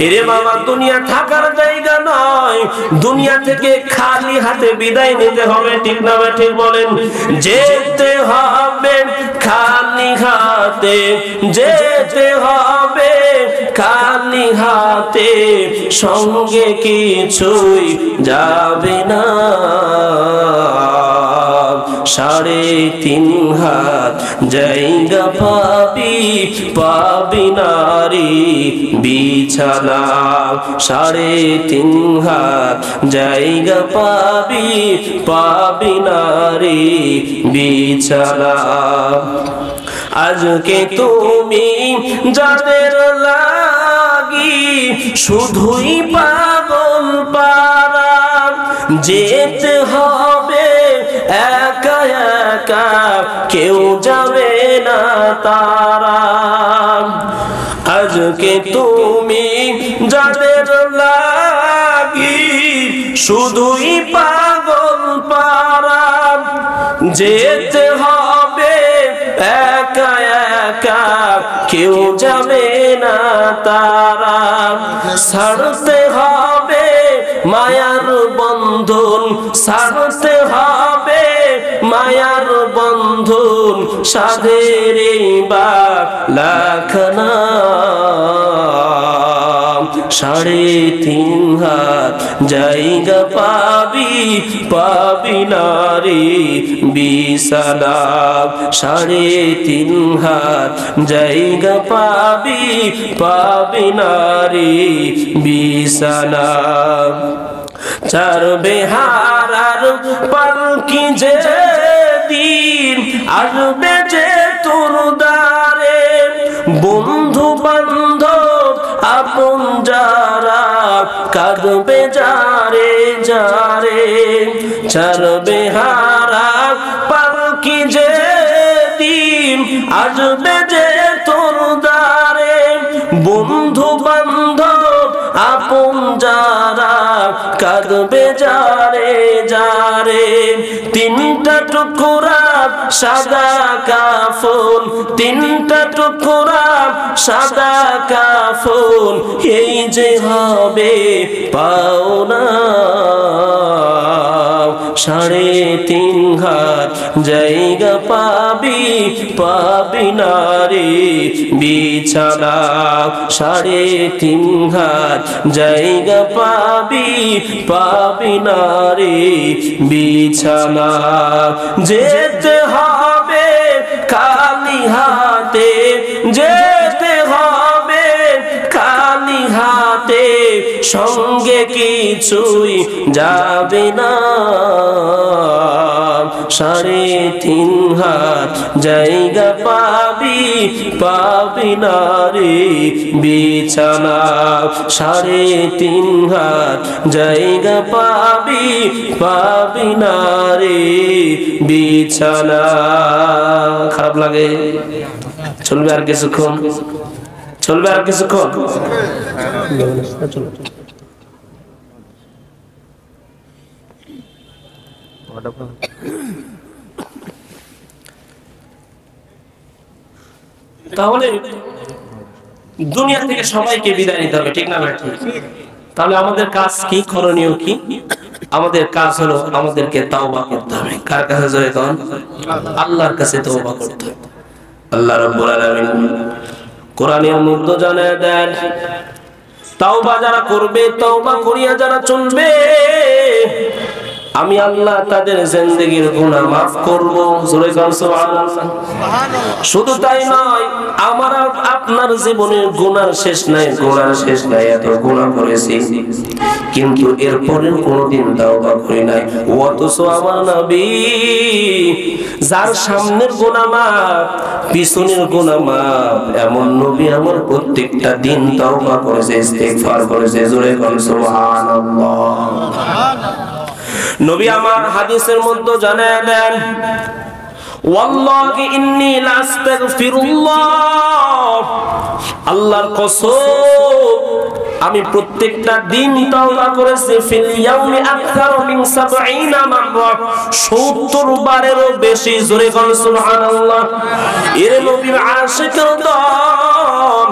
এরে বাবা দুনিয়া থাকার জায়গা নয়, দুনিয়া থেকে খালি হাতে বিদায় নিতে হবে, ঠিক না ঠিক বলেন? যেতে হবে খালি হাতে, যেতে হবে খালি হাতে, সঙ্গে কিছুই যাবে না। 3.5 হাত জায়গা পাবি, পাবি নারী বিছানা। 3.5 হাত জায়গা পাবি, পাবি নারী বিছানা। আজকে তুমি যাদের লাগি শুধুই পাগল পারা, যেতে হবে একা একা, কেউ যাবে না তারা। আজকে তুমি যাদের লাগি শুধুই পাগল পারা, যেতে হবে একা একা, কেউ যাবে না তারা। ছাড়তে হবে মায়ার বন্ধন, ছাড়তে হবে মায়ার বন্ধন, সাধের লাখানা। 3.5 হাত জায়গা পাবি, পাবি নারী বিছানা। 3.5 হাত জায়গা পাবি, পাবি নারী বিছানা। 4 বেহারার পালকি যেদিন আসবে যে তোর দ্বারে, বন্ধু বান্ধব আপন যারা কাঁদবে যারে যারে। 4 বেহারার পালকি যেদিন আসবে যে তোর দ্বারে, বন্ধু বান্ধব আপন যারা কাঁদবে যারে যারে। 3টা টুকরা সাদা কাফন, 3টা টুকরা সাদা কাফন, এই যে হবে পাওনা। 3.5 হাত জায়গা পাবি, পাবি নারী বিছানা। 3.5 হাত জায়গা পাবি, পাবি নারী বিছানা। যেতে হবে খালি হাতে, যেতে হবে খালি হাতে, সঙ্গে কিছুই যাবে না। 3.5 হাত জায়গা পাবি, পাবি নারী বিছানা। 3.5 হাত জায়গা পাবি, পাবি নারী বিছানা। খারাপ লাগে? চলবে আর কিছুক্ষণ, চলবে আর কিছুক্ষণ। তাহলে দুনিয়া থেকে সবাইকে বিদায় নিতে হবে, ঠিক না ভাই? তাহলে আমাদের কাজ কি, করণীয় কি? আমাদের কাজ হলো আমাদেরকে তাওবা করতে হবে। কার কাছে জয় করেন? আল্লাহর কাছে তাওবা করতে হবে। আল্লাহ রাব্বুল আলামিন কোরআনের মধ্যে জানায় দেন, তাওবা যারা করবে, তাওবা করিয়া যারা চলবে, আমি আল্লাহ তাদের জিন্দেগীর গুনাহ মাফ করব। জোরে বলেন সুবহানাল্লাহ। শুধু তাই নয়, আমার আপনার জীবনের গুনাহ শেষ নাই, গুনাহ শেষ নাই। এত গুনাহ করেছি কিন্তু এরপরেও কোনোদিন তাওবা করি নাই। অথচ আমার নবী, যার সামনের গুনাহ মাফ, পিছনের গুনাহ মাফ, এমন নবী আমার প্রত্যেকটা দিন তাওবা করেছে, ইস্তিগফার করেছে। জোরে বলেন সুবহানাল্লাহ। নবী আমার হাদিসের মধ্যে জানায় দেন, ওয়াল্লাহি ইন্নী লাস্তাগফিরুল্লাহ, আল্লাহর কসম আমি প্রত্যেকটা দিন তাওবা করেছি, ফিল ইয়াউমি আকসার মিন 70 মাররা, 70 বারেরও বেশি। জোরে বলেন সুবহানাল্লাহ। এর নবীর আশিকদের দল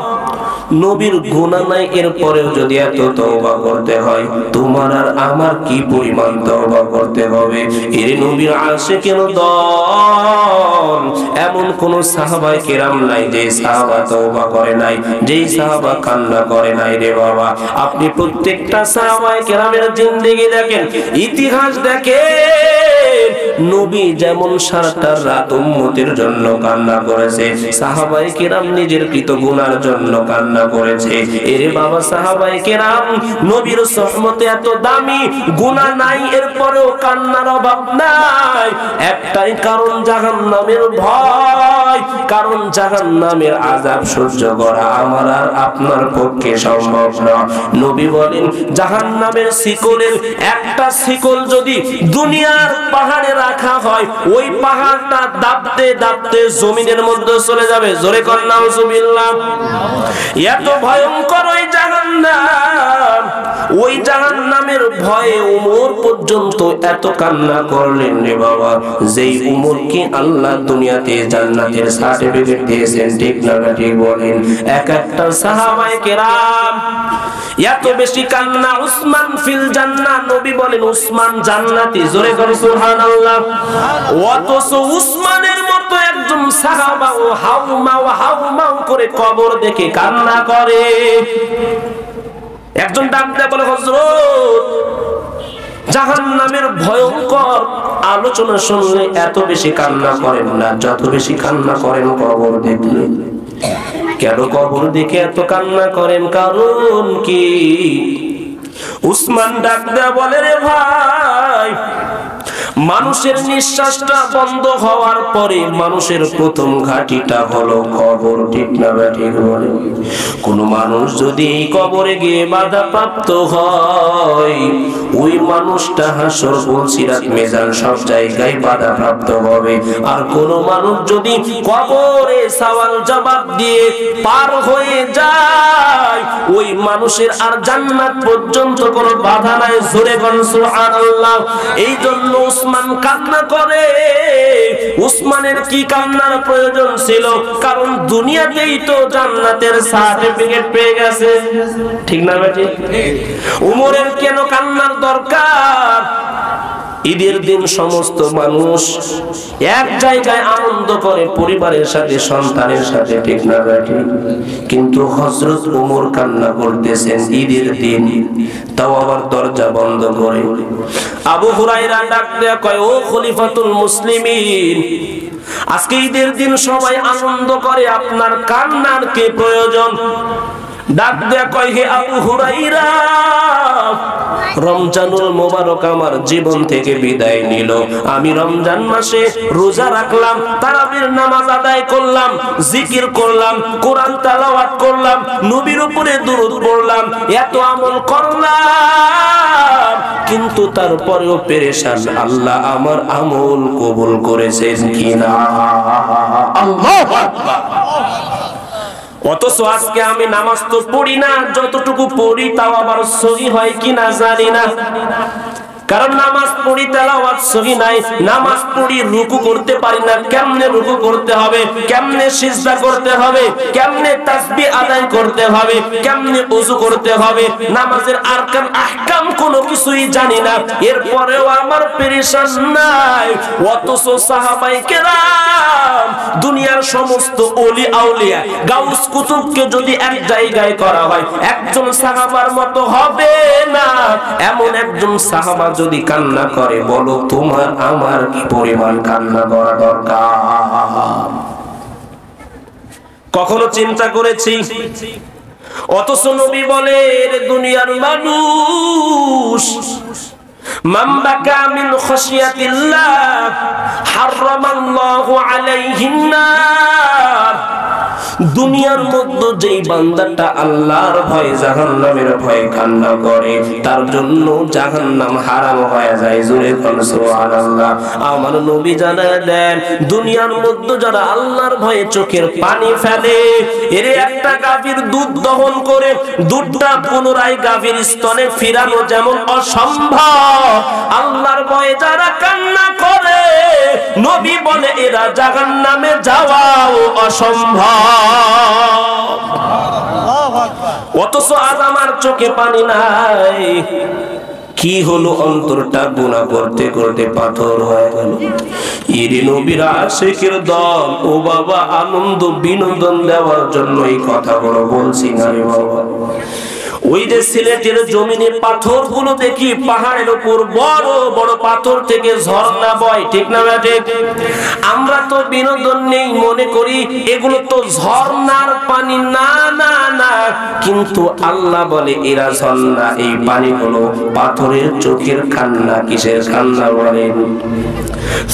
নবীর গুনাহ নাই, এরপরেও যদি এত তওবা করতে হয়, তোমার আর আমার কি পরিমাণ তওবা করতে হবে। এর নবীর আশিকের দল এমন কোন সাহাবায়ে কেরাম নাই যে সাহাবা তওবা করে নাই, যেই সাহাবা কান্না করে নাই রে বাবা। আপনি প্রত্যেকটা সাহাবায়ে কেরামের জিন্দেগি দেখেন, ইতিহাস দেখেন, নবী যেমন সারাটা রাত উম্মতের জন্য কান্না করেছে, সাহাবায়ে কেরাম নিজের কৃত গুনার জন্য কান্না করেছে। এরে বাবা, সাহাবায়ে কেরাম নবীর সুহবতে এত দামি, গুনাহ নাই এরপরেও কান্নার অভাব নাই। একটাই কারণ, জাহান্নামের ভয়। কারণ জাহান্নামের আযাব সহ্য করা আমার আর আপনার পক্ষে সম্ভব না। নবী বলেন, জাহান্নামের শিকলের একটা শিকল যদি দুনিয়ার পাহাড়ে রাখা হয়, ওই পাহাড়টা দাবতে দাবতে জমিনের মধ্যে চলে যাবে। জোরে কর নাউজুবিল্লাহ। এত ভয়ঙ্কর ওই জাহান্নাম। ওই জাহান্নামের ভয়ে উমর পর্যন্ত এত কান্না করলেন রে বাবা, যেই উমরকে আল্লাহ দুনিয়াতে জান্নাতের সার্টিফিকেট দিয়েছেন। ঠিক না ঠিক বলেন? এক একটা সাহাবায়ে কেরাম এত বেশি কান্না। উসমান ফিল জান্নাহ, নবী বলেন উসমান জান্নাতি। জোরে করে সুবহানাল্লাহ। অথচ উসমানের মতো একজন সাহাবা ও হাউমাউ করে কবর দেখে কান্না করে। একজন ডাক দেয়, বলে হযরত, জাহান্নামের ভয়ঙ্কর আলোচনা শুনলে এত বেশি কান্না করেন না, যত বেশি কান্না করেন কবর দেখলে। কেন কবর দেখে এত কান্না করেন? কারণ কি? উসমান ডাক দেয়া বলে, রে ভাই, মানুষের নিঃশ্বাসটা বন্ধ হওয়ার পরে মানুষের প্রথম ঘাটিটা হলো কবর। ঠিক না ঠিক বলে? কোন মানুষ যদি এই কবরে গিয়ে বাধাপ্রাপ্ত হয়, ওই মানুষটা হাসর সিরাত মিজান সব জায়গায় বাধাপ্রাপ্ত হবে। আর কোন মানুষ যদি কবরে সওয়াল জবাব দিয়ে পার হয়ে যায়, ওই মানুষের আর জান্নাত পর্যন্ত কোনো বাধা নাই। জোরে বলুন সুবহানাল্লাহ। এই জন্য উসমান কান্না করে। উসমানের কি কান্নার প্রয়োজন ছিল? কারণ দুনিয়াতেই তো জান্নাতের সার্টিফিকেট পেয়ে গেছে। ঠিক না বেটি? উমরের কেন কান্নার দরকার? ঈদের দিন সমস্ত মানুষ এক জায়গায় আনন্দ করে, পরিবারের সাথে, সন্তানের সাথে। ঠিক না বেটি? কিন্তু হযরত ওমর কান্না করতেছেন ঈদের দিন, তাও আবার দরজা বন্ধ করে। আবু হুরায়রা ডাক দেয়া কয়, ও খলিফাতুল মুসলিমিন, আজকে ঈদের দিন সবাই আনন্দ করে, আপনার কান্নার কি প্রয়োজন? ডাক দেয়া কয়, হে আবু হুরায়রা, রমজানুল মোবারক আমার জীবন থেকে বিদায় নিল। আমি রমজান মাসে রোজা রাখলাম, তারাবির নামাজ আদায় করলাম, জিকির করলাম, কোরআন তেলাওয়াত করলাম, নবীর উপরে দুরূদ পড়লাম, এত আমল করলাম, কিন্তু তারপরেও পেরেশান। আল্লাহ আমার আমল কবুল করেছেন কিনা? আল্লাহু আকবার। অথচ আজকে আমি নামাজ তো পড়ি না, যতটুকু পড়ি তাও আবার সহি হয় কিনা জানি না। কারণ নামাজ পড়ি, তেলাওয়াত সহি নাই। নামাজ পড়ি, রুকু করতে পারি না। কেমনে রুকু করতে হবে, কেমনে সিজদা করতে হবে, কেমনে তাসবিহ আদায় করতে হবে, কেমনে ওযু করতে হবে, নামাজের আরকান আহকাম কোনো কিছুই জানি না। এরপরেও আমার পেরেশান নাই। অথচ সাহাবায়ে কেরাম, দুনিয়ার সমস্ত ওলি আউলিয়া, গাউস কুতুবকে যদি এক জায়গায় করা হয়, একজন সাহাবার মতো হবে না। এমন একজন সাহাবা যদি কান্না করে, বলো তোমার আমার কি পরিমাণ কান্না করা দরকার? কখনো চিন্তা করেছি? অথচ নবী বলেন, দুনিয়ার মানুষ মান বাকা মিন খাশিয়াতিল্লাহ হারামাল্লাহু আলাইহিন নার। দুনিয়ার মধ্যে যেই বান্দাটা আল্লাহর ভয়ে জাহান্নামের ভয়ে কান্না করে, তার জন্য জাহান্নাম হারাম হয়ে যায়। জোরে বলুন সুবহানাল্লাহ। আমার নবী জানায় দেন, দুনিয়ার মধ্যে যারা আল্লাহর ভয়ে চোখের পানি ফেলে, এর একটা গাভীর দুধ দহন করে দুধটা পুনরায় গাভীর স্তনে ফিরানো যেমন অসম্ভব, আল্লাহর ভয়ে যারা কান্না করে, নবী বলে এরা জাহান্নামে যাওয়াও অসম্ভব। অথচ আজ আমার চোখে পানি নাই। কি হলো? অন্তরটা গুনাহ করতে করতে পাথর হয়ে গেল। ইরে নবীর আশিকের দল, ও বাবা, আনন্দ বিনোদন দেওয়ার জন্য এই কথাগুলো বলছি না রে বাবা। ওই যে সিলেটের জমিনে পাথরগুলো দেখি, পাহাড়ের উপর বড় বড় পাথর থেকে ঝর্ণা বয়, ঠিক না ঠিক? আমরা তো বিনোদন নেই, মনে করি এগুলো তো ঝর্ণার পানি। না না না, কিন্তু আল্লাহ বলে এরা ঝর্ণা, এই পানিগুলো পাথরের চোখের কান্না। কিসের কান্না বলেন?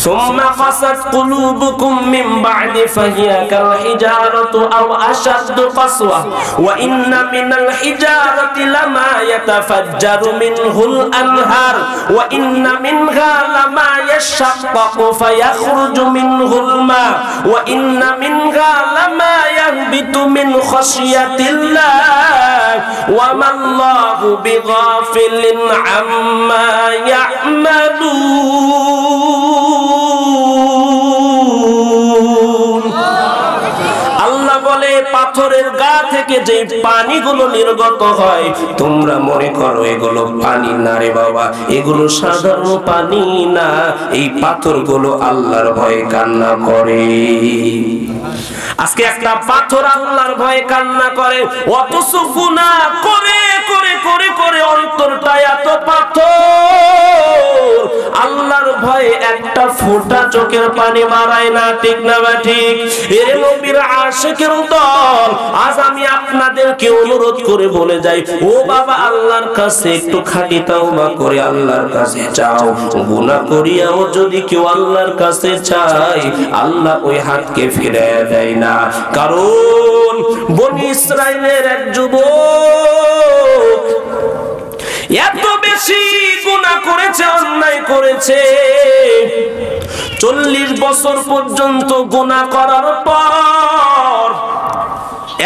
সুম্মা ফাসাত কুলুবুকুম মিন বা'দি ফাহিয়া কাল হিজারাতু আও আশাদ্দু কাসওয়া ওয়া ইন্না মিনাল হিজারাতি লামা ইয়াতাফাজ্জারু মিনহুল আনহার ওয়া ইন্না মিনহা লামা ইয়াশাক্কাকু ফায়াখরুজু মিনহুল মা ওয়া ইন্না মিনহা লামা ইয়াহবিতু মিন খাশিয়াতিল্লাহ ওয়া মাল্লাহু বিগাফিলিন আম্মা ইয়া'মালুন। আল্লাহ বলে পাথরের গা থেকে যে পানিগুলো নির্গত হয়, তোমরা মনে করো এগুলো পানি না রে বাবা, এগুলো সাধারণ পানি না। এই পাথরগুলো আল্লাহর ভয়ে কান্না করে। আজকে একটা পাথর আল্লাহর ভয়ে কান্না করে, অথচ গুনাহ করে করে করে করে অন্তরটা এত পাথর, আল্লাহর ভয়ে একটা ফোঁটা চোখের পানি বাড়ায় না, ঠিক না বা ঠিক? এর নবীর আশিকের দল, আজ আমি আপনাদেরকে অনুরোধ করে বলে যাই, ও বাবা, আল্লাহর কাছে একটু খাঁটি তাওবা করে আল্লাহর কাছে চাও। গুনাহ করিয়াও যদি কেউ আল্লাহর কাছে চায়, আল্লাহ ওই হাতকে ফিরিয়ে দেয় না। কারণ বনি ইসরাইলের এক যুবক এত বেশি গুনাহ করেছে, অন্যায় করেছে, 40 বছর পর্যন্ত গুনাহ করার পর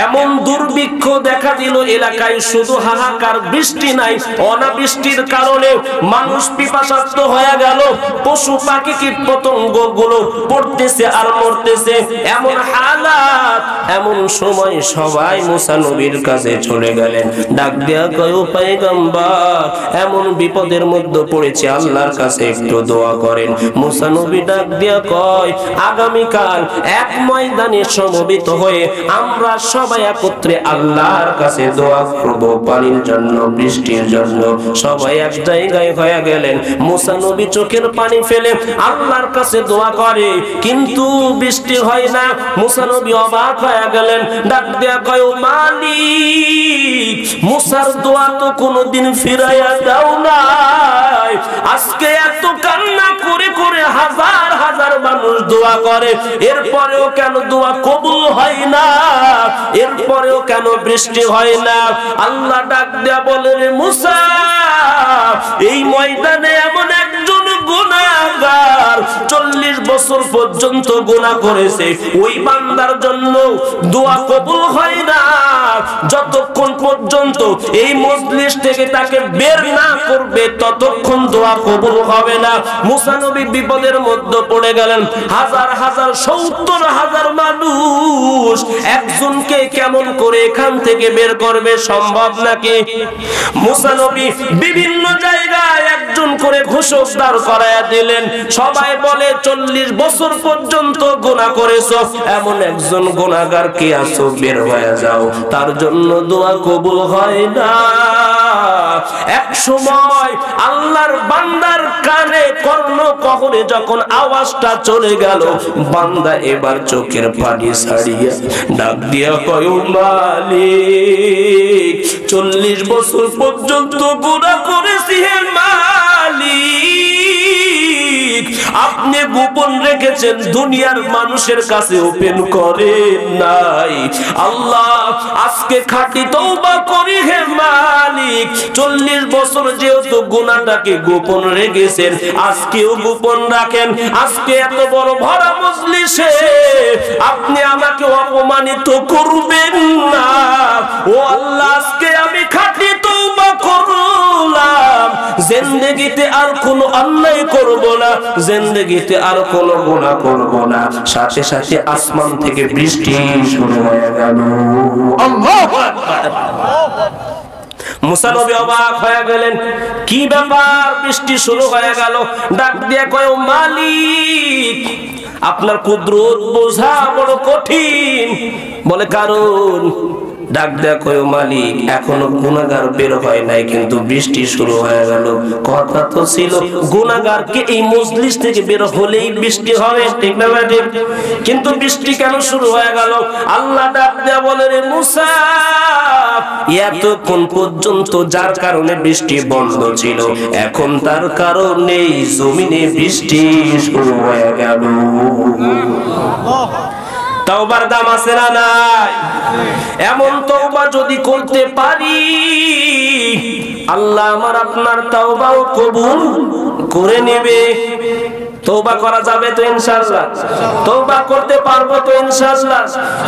এমন দুর্ভিক্ষ দেখা দিল এলাকায়, শুধু হাহাকার, বৃষ্টি নাই। অনাবৃষ্টির কারণে মানুষ পিপাসার্ত হয়ে গেল, পশু পাখি কীট পতঙ্গ গুলো পড়তেছে আর মরতেছে, এমন হালাত। এমন সময় সবাই মুসা নবীর কাছে চলে গেলেন, ডাক দেয়া কয়, ও পয়গম্বর, এমন বিপদের মধ্যে পড়েছে, আল্লাহর কাছে একটু দোয়া করেন। মুসা নবী ডাক দেয়া কয়, আগামীকাল এক ময়দানে সমবেত হয়ে আমরা সবাই একত্রে আল্লাহর কাছে দোয়া করব পানির জন্য, বৃষ্টির জন্য। সবাই এক জায়গায় হয়ে গেলেন। মুসা নবী চোখের পানি ফেলে আল্লাহর কাছে দোয়া করে, কিন্তু বৃষ্টি হয় না। মুসা নবী অবাক হয়ে গেলেন, ডাক দেয়া কয়, ও মালিক, মুসার দোয়া তো কোনোদিন ফিরাইয়া দাও নাই, আজকে এত কান্না করে করে হাজার হাজার মানুষ দোয়া করে, এরপরেও কেন দোয়া কবুল হয় না? এরপরেও কেন বৃষ্টি হয় না? আল্লাহ ডাক দেয়া বলে, রে মুসা, এই ময়দানে এমন একজন গুনাহগার 40 বছর পর্যন্ত গুনাহ করেছে, ওই বান্দার জন্য দোয়া কবুল হয় না যতক্ষণ পর্যন্ত এই মজলিস থেকে তাকে বের না করবে, ততক্ষণ দোয়া কবুল হবে না। মুসা নবী বিপদের মধ্যে পড়ে গেলেন। হাজার হাজার 70,000 মানুষ, একজনকে কেমন করে এখান থেকে বের করবে? সম্ভব নাকি? মুসা নবী বিভিন্ন জায়গায় একজন করে ঘোষক দাঁড় করায়া দিলেন। সবাই বলে, 40 বছর পর্যন্ত গুনাহ করেছো, এমন একজন গুনাহগার কে আছো, বের হয়ে যাও, তার জন্য দোয়া কবুল হয় না। এক সময় আল্লাহর বান্দার কানে কর্ণ কহরে যখন আওয়াজটা চলে গেল, বান্দা এবার চোখের পানি ছাড়িয়া ডাক দিয়া কয়, মালিক, 40 বছর পর্যন্ত গুনাহ করেছি, হে মালিক, আপনি গোপন রেখেছেন, দুনিয়ার মানুষের কাছে ওপেন করেন নাই। আল্লাহ, আজকে খাঁটি তওবা করি, হে মালিক, 40 বছর যেহেতু গুনাহটাকে গোপন রেখেছেন, আজকেও গোপন রাখেন। আজকে এত বড় ভরা মজলিসে আপনি আমাকে অপমানিত করবেন না। ও আল্লাহ, আজকে আমি খাঁটি তওবা করলাম, জিন্দেগিতে আর কোনো অন্যায় করব না, জিন্দেগিতে আর কোনো গুনাহ করব না। সাথে সাথে আসমান থেকে বৃষ্টি শুরু হয়ে গেল। আল্লাহু আকবার। মুসা নবী অবাক হয়ে গেলেন, কি ব্যাপার, বৃষ্টি শুরু হয়ে গেল। ডাক দিয়ে কয়, মালিক আপনার কুদরত বোঝা বড় কঠিন। বলে কারণ? ডাক দেয়া কয়, মালিক এখনো গুনাহগার বের হয় নাই, কিন্তু বৃষ্টি শুরু হয়ে গেল। কথা তো ছিল গুনাহগারকে এই মজলিস থেকে বের হলেই বৃষ্টি হবে, ঠিক না ঠিক? কিন্তু বৃষ্টি কেন শুরু হয়ে গেল? আল্লাহ ডাক দেয়া বলে, রে মুসা, এতক্ষণ পর্যন্ত যার কারণে বৃষ্টি বন্ধ ছিল, এখন তার কারণে জমিনে বৃষ্টি শুরু হয়ে গেল। তওবার দাম আছে না নাই? এমন তওবা যদি করতে পারি, আল্লাহ আমার আপনার তওবাও কবুল করে নেবে। তওবা করা যাবে তো ইনশাআল্লাহ? তওবা করতে পারবো তো ইনশাআল্লাহ?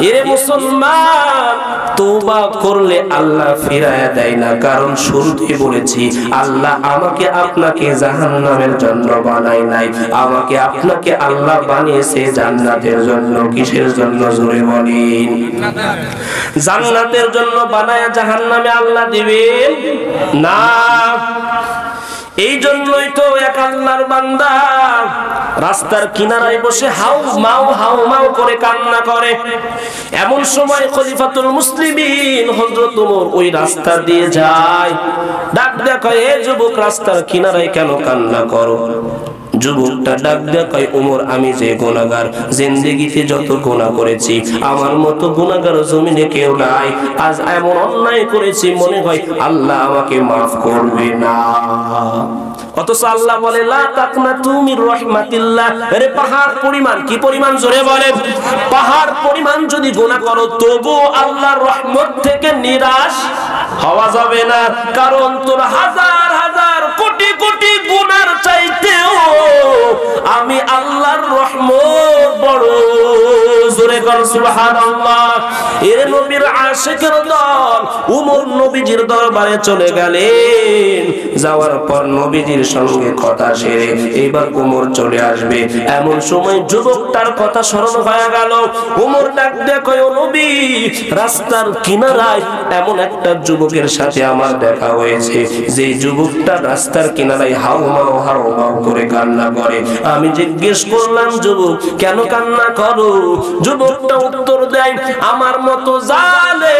এরে মুসলমান, তওবা করলে আল্লাহ ফিরায়া দেয় না, কারণ শুরুতেই বলেছি আল্লাহ আমাকে আপনাকে জাহান্নামের জন্য বানায় নাই, আমাকে আপনাকে আল্লাহ বানিয়েছে জান্নাতের জন্য। কিসের জন্য জোরে বলেন? জান্নাতের জন্য বানায়া জাহান্নামে আল্লাহ দিবেন না। এই জন্যই তো এক আল্লাহর বান্দা রাস্তার কিনারায় বসে হাউ মাউ করে কান্না করে। এমন সময় খলিফাতুল মুসলিমিন হযরত ওমর ওই রাস্তা দিয়ে যায়। ডাক দেয়া কয়, এ যুবক, রাস্তার কিনারায় কেন কান্না করো? যুবকটা ডাক দেয়া কয়, ওমর, আমি যে গুনাহগার, জিন্দেগিতে যত গুনাহ করেছি আমার মতো গুনাহগার জমিনে কেউ নাই। আজ এমন অন্যায় করেছি, মনে হয় আল্লাহ আমাকে মাফ করবে না। অথচ আল্লাহ বলে, লা তাকনাতু মির রাহমাতিল্লাহ। আরে পাহাড় পরিমাণ, কি পরিমাণ জোরে বলেন? পাহাড় পরিমাণ যদি গুনাহ করো, তবু আল্লাহর রহমত থেকে নিরাশ হওয়া যাবে না। কারণ তোর হাজার হাজার কোটি কোটি গুনার চাইতেও আমি আল্লাহর রহমত বড়। জোরে কর সুবহানাল্লাহ। এর নবীর আশিকের দল ওমর নবীজির দরবারে চলে গেলেন। যাওয়ার পর নবীজির সঙ্গে কথা সেরে এবার ওমর চলে আসবে, এমন সময় যুবকটার কথা স্মরণ হয়ে গেল। ওমর ডাক দিয়ে কয়, ও নবী, রাস্তার কিনারায় এমন একটা যুবকের সাথে আমার দেখা হয়েছে, যে যুবকটা রাস্তার কিনারায় হাউ মাউ করে কান্না করে। আমি জিজ্ঞেস করলাম, যুবক কেন কান্না করো? যুবকটা উত্তর দেয়, আমার মতো জালে